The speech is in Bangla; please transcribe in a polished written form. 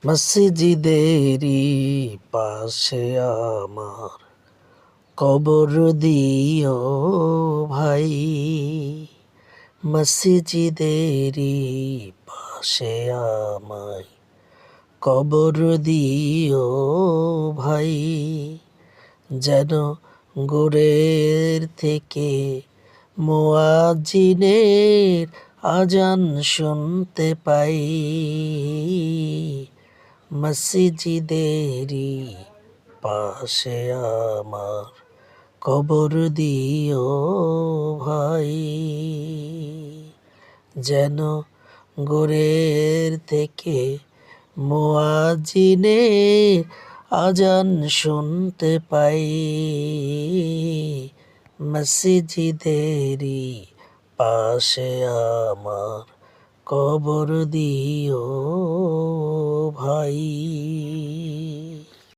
মসজিদেরই পাশে আমার কবর দিও ভাই। মসজিদেরই পাশে আমায় কবর দিও ভাই। যেন গোরের থেকে মুয়াজ্জিনের আজান শুনতে পাই। মসজিদেরই পাশে আমার কবর দিও ভাই। যেন গোরের থেকে মুয়াজ্জিনের আজান শুনতে পাই। মসজিদেরই পাশে আমার কবর দিও ভাই।